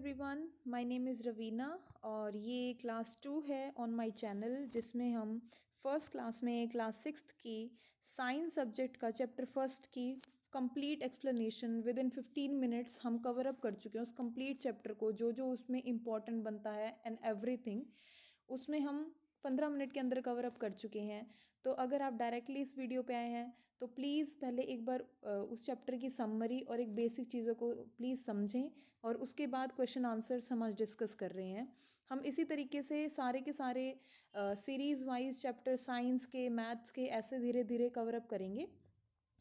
Everyone, my name is Raveena और ये class 2 है ऑन माय चैनल, जिसमें हम फर्स्ट क्लास में क्लास सिक्स्थ की साइंस सब्जेक्ट का चैप्टर फर्स्ट की complete explanation with in 15 minutes हम कवर अप कर चुके हैं। उस कंप्लीट चैप्टर को जो जो उसमें इम्पॉर्टेंट बनता है एंड एवरीथिंग उसमें हम 15 मिनट के अंदर कवर अप कर चुके हैं। तो अगर आप डायरेक्टली इस वीडियो पे आए हैं तो प्लीज़ पहले एक बार उस चैप्टर की समरी और एक बेसिक चीज़ों को प्लीज़ समझें और उसके बाद क्वेश्चन आंसर्स हम आज डिस्कस कर रहे हैं। हम इसी तरीके से सारे के सारे सीरीज़ वाइज चैप्टर साइंस के, मैथ्स के ऐसे धीरे धीरे कवर अप करेंगे,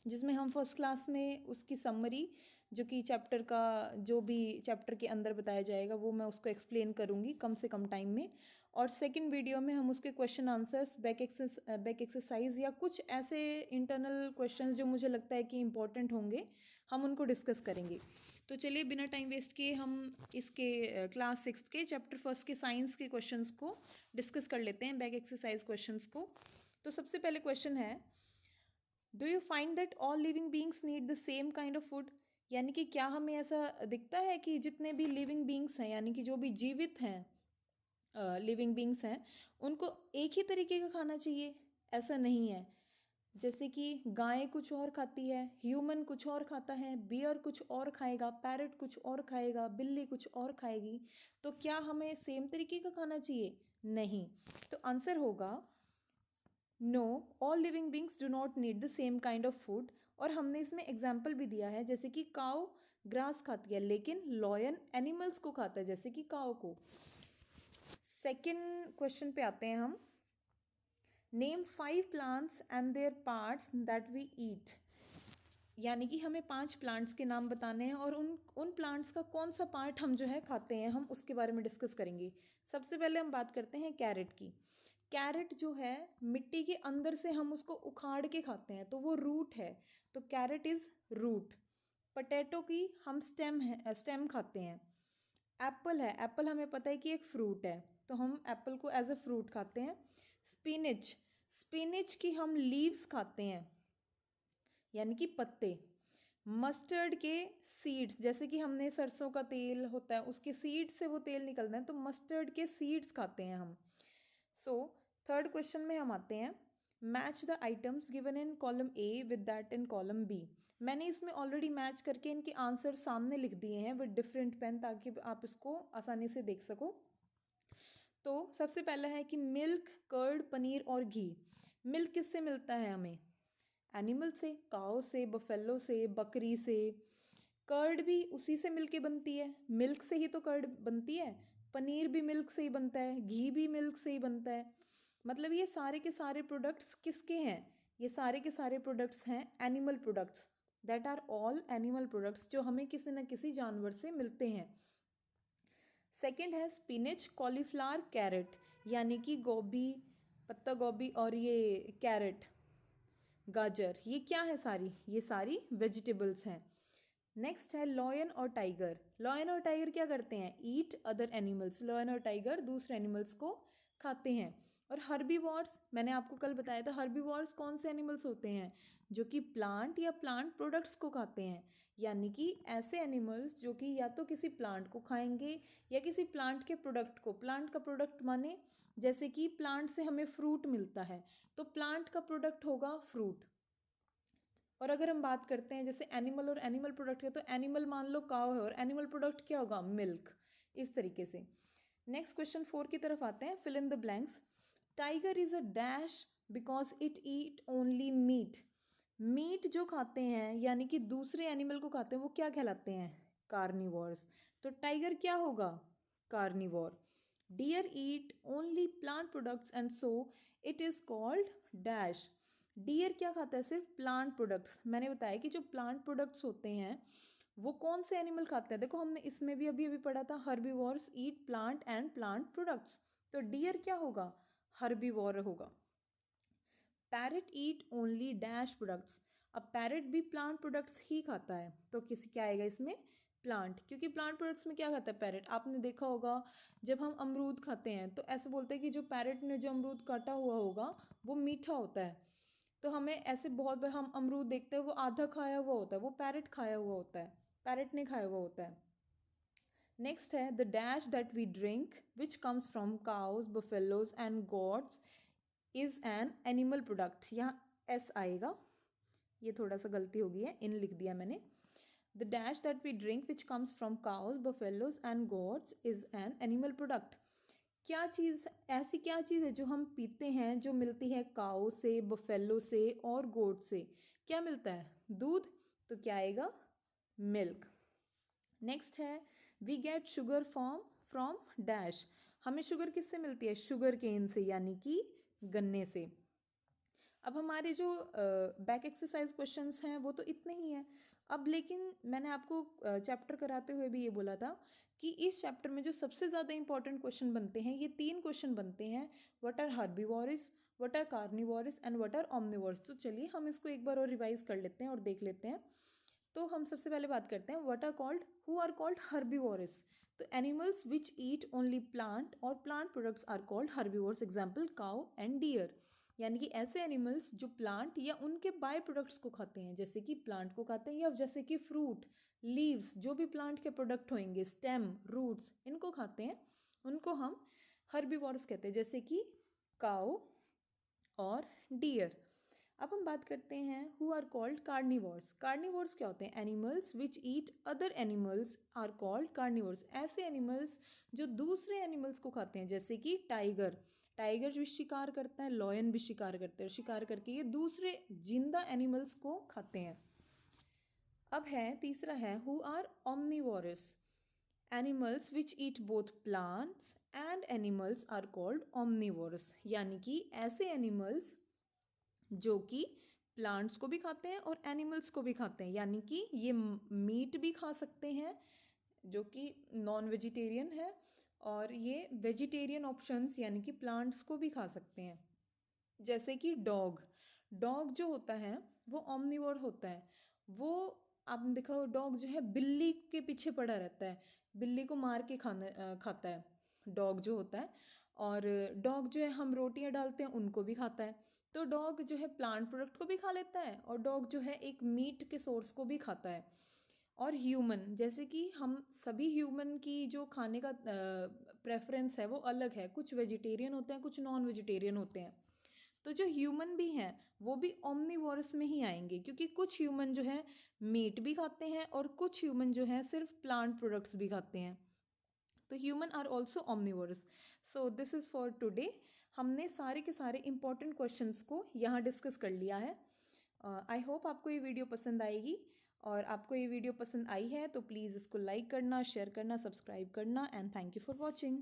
जिसमें हम फर्स्ट क्लास में उसकी समरी जो कि चैप्टर का जो भी चैप्टर के अंदर बताया जाएगा वो मैं उसको एक्सप्लेन करूँगी कम से कम टाइम में। और सेकंड वीडियो में हम उसके क्वेश्चन आंसर्स, बैक एक्सरसाइज या कुछ ऐसे इंटरनल क्वेश्चंस जो मुझे लगता है कि इंपॉर्टेंट होंगे, हम उनको डिस्कस करेंगे। तो चलिए बिना टाइम वेस्ट किए हम इसके क्लास सिक्स्थ के चैप्टर फर्स्ट के साइंस के क्वेश्चंस को डिस्कस कर लेते हैं, बैक एक्सरसाइज क्वेश्चंस को। तो सबसे पहले क्वेश्चन है, do you find that all living beings need the same kind of food? यानी कि क्या हमें ऐसा दिखता है कि जितने भी लिविंग बींग्स हैं, यानी कि जो भी जीवित हैं लिविंग बींग्स हैं, उनको एक ही तरीके का खाना चाहिए? ऐसा नहीं है। जैसे कि गाय कुछ और खाती है, ह्यूमन कुछ और खाता है, बियर कुछ और खाएगा, पैरट कुछ और खाएगा, बिल्ली कुछ और खाएगी। तो क्या हमें सेम तरीके का खाना चाहिए? नहीं। तो आंसर होगा no, all living beings do not need the same kind of food. और हमने इसमें एग्जाम्पल भी दिया है, जैसे कि काऊ ग्रास खाती है लेकिन लॉयन एनिमल्स को खाता है, जैसे कि काऊ को। सेकेंड क्वेश्चन पे आते हैं हम। Name 5 plants and their parts that we eat. यानी कि हमें 5 प्लांट्स के नाम बताने हैं और उन प्लांट्स का कौन सा पार्ट हम जो है खाते हैं, हम उसके बारे में डिस्कस करेंगे। सबसे पहले हम बात करते हैं कैरेट की। कैरेट जो है मिट्टी के अंदर से हम उसको उखाड़ के खाते हैं, तो वो रूट है, तो कैरेट इज़ रूट। पटेटो की हम स्टेम खाते हैं। एप्पल है, एप्पल हमें पता है कि एक फ्रूट है, तो हम एप्पल को एज अ फ्रूट खाते हैं। स्पिनिच, स्पिनिच की हम लीव्स खाते हैं, यानी कि पत्ते। मस्टर्ड के सीड्स, जैसे कि हमने सरसों का तेल होता है उसके सीड्स से वो तेल निकलता है, तो मस्टर्ड के सीड्स खाते हैं हम। सो थर्ड क्वेश्चन में हम आते हैं, match the items given in column A with that in column B. मैंने इसमें ऑलरेडी मैच करके इनके आंसर सामने लिख दिए हैं विद डिफरेंट पेन, ताकि आप इसको आसानी से देख सको। तो सबसे पहला है कि मिल्क, कर्ड, पनीर और घी। मिल्क किससे मिलता है हमें? एनिमल से, काऊ से, बफेलो से, बकरी से। कर्ड भी उसी से मिलके बनती है, मिल्क से ही तो कर्ड बनती है। पनीर भी मिल्क से ही बनता है, घी भी मिल्क से ही बनता है। मतलब ये सारे के सारे प्रोडक्ट्स किसके हैं? ये सारे के सारे प्रोडक्ट्स हैं animal products. That are all animal products, जो हमें किसी न किसी जानवर से मिलते हैं। सेकेंड है स्पिनिच, कॉलीफ्लावर, कैरेट। यानी कि गोभी, पत्ता गोभी और ये कैरेट, गाजर, ये क्या है? ये सारी वेजिटेबल्स हैं। नेक्स्ट है लॉयन और टाइगर। लॉयन और टाइगर क्या करते हैं? ईट अदर एनिमल्स। लॉयन और टाइगर दूसरे एनिमल्स को खाते हैं। और हर्बीवॉर्स, मैंने आपको कल बताया था, हर्बीवॉर्स कौन से एनिमल्स होते हैं? जो कि प्लांट या प्लांट प्रोडक्ट्स को खाते हैं। यानी कि ऐसे एनिमल्स जो कि या तो किसी प्लांट को खाएंगे या किसी प्लांट के प्रोडक्ट को। प्लांट का प्रोडक्ट माने जैसे कि प्लांट से हमें फ्रूट मिलता है, तो प्लांट का प्रोडक्ट होगा फ्रूट। और अगर हम बात करते हैं जैसे एनिमल और एनिमल प्रोडक्ट है, तो एनिमल मान लो काव है और एनिमल प्रोडक्ट क्या होगा? मिल्क। इस तरीके से। नेक्स्ट क्वेश्चन 4 की तरफ आते हैं, fill in the blanks. Tiger is a dash because it eat only meat. Meat जो खाते हैं यानी कि दूसरे एनिमल को खाते हैं, वो क्या कहलाते हैं? कार्निवोर्स। तो टाइगर क्या होगा? Carnivore. Deer eat only plant products and so it is called dash. Deer क्या खाता है? सिर्फ प्लांट प्रोडक्ट्स। मैंने बताया कि जो प्लांट प्रोडक्ट्स होते हैं वो कौन से एनिमल खाते हैं? देखो हमने इसमें भी अभी अभी पढ़ा था, herbivores eat plant and plant products. तो डियर क्या होगा? हर्बीवोर होगा। Parrot eat only dash products. अब पैरेट भी प्लांट प्रोडक्ट्स ही खाता है, तो किसी क्या आएगा इसमें? प्लांट, क्योंकि प्लांट प्रोडक्ट्स में क्या खाता है पैरेट? आपने देखा होगा जब हम अमरूद खाते हैं तो ऐसे बोलते हैं कि जो पैरेट ने जो अमरूद काटा हुआ होगा वो मीठा होता है। तो हमें ऐसे बहुत बार हम अमरूद देखते हैं वो आधा खाया हुआ होता है, वो पैरेट खाया हुआ होता है, पैरेट ने खाया हुआ होता है। नेक्स्ट है the dash that we drink which comes from cows buffaloes and goats is an animal product. यहाँ एस आएगा, ये थोड़ा सा गलती हो गई है, इन लिख दिया मैंने। The dash that we drink which comes from cows buffaloes and goats is an animal product. क्या चीज़, ऐसी क्या चीज़ है जो हम पीते हैं जो मिलती है काउ से, बफेलो से और गोट से? क्या मिलता है? दूध। तो क्या आएगा? मिल्क। नेक्स्ट है we get sugar from dash. हमें शुगर किससे मिलती है? शुगर केन से, यानी कि गन्ने से। अब हमारे जो बैक एक्सरसाइज क्वेश्चंस हैं वो तो इतने ही हैं। अब लेकिन मैंने आपको चैप्टर कराते हुए भी ये बोला था कि इस चैप्टर में जो सबसे ज़्यादा इंपॉर्टेंट क्वेश्चन बनते हैं, ये 3 क्वेश्चन बनते हैं। What are herbivorous, what are carnivorous and what are omnivorous. तो चलिए हम इसको एक बार और रिवाइज कर लेते हैं और देख लेते हैं। तो हम सबसे पहले बात करते हैं what are called, who are called herbivorous. तो animals which eat only plant और plant products are called herbivorous. Example cow and deer. यानी कि ऐसे एनिमल्स जो प्लांट या उनके बाय प्रोडक्ट्स को खाते हैं, जैसे कि प्लांट को खाते हैं या जैसे कि फ्रूट, लीव्स, जो भी प्लांट के प्रोडक्ट होंगे, स्टेम, रूट्स, इनको खाते हैं, उनको हम हर्बीवोरस कहते हैं, जैसे कि काउ और डियर। अब हम बात करते हैं who are called carnivores. Carnivores क्या होते हैं? Animals which eat other animals are called carnivores. ऐसे एनिमल्स जो दूसरे एनिमल्स को खाते हैं, जैसे कि टाइगर। टाइगर भी शिकार करता है, लॉयन भी शिकार करते हैं, शिकार करके ये दूसरे जिंदा एनिमल्स को खाते हैं। अब है तीसरा है who are omnivorous. Animals which eat both plants and animals are called omnivorous. यानी कि ऐसे एनिमल्स जो कि प्लांट्स को भी खाते हैं और एनिमल्स को भी खाते हैं, यानी कि ये मीट भी खा सकते हैं जो कि नॉन वेजिटेरियन है, और ये वेजिटेरियन ऑप्शंस यानी कि प्लांट्स को भी खा सकते हैं। जैसे कि डॉग। डॉग जो होता है वो ऑमनिवोर होता है। वो, आपने देखा हो, डॉग जो है बिल्ली के पीछे पड़ा रहता है, बिल्ली को मार के खाता है डॉग जो होता है। और डॉग जो है हम रोटियां डालते हैं उनको भी खाता है। तो डॉग जो है प्लांट प्रोडक्ट को भी खा लेता है और डॉग जो है एक मीट के सोर्स को भी खाता है। और ह्यूमन, जैसे कि हम सभी ह्यूमन की जो खाने का प्रेफरेंस है वो अलग है, कुछ वेजिटेरियन होते हैं, कुछ नॉन वेजिटेरियन होते हैं। तो जो ह्यूमन भी हैं वो भी ओमनिवोरस में ही आएंगे, क्योंकि कुछ ह्यूमन जो है मीट भी खाते हैं और कुछ ह्यूमन जो है सिर्फ प्लांट प्रोडक्ट्स भी खाते हैं। तो human are also omnivorous. So this is for today. हमने सारे के सारे इंपॉर्टेंट क्वेश्चंस को यहाँ डिस्कस कर लिया है। आई होप आपको ये वीडियो पसंद आएगी, और आपको ये वीडियो पसंद आई है तो प्लीज़ इसको लाइक करना, शेयर करना, सब्सक्राइब करना, and thank you for watching.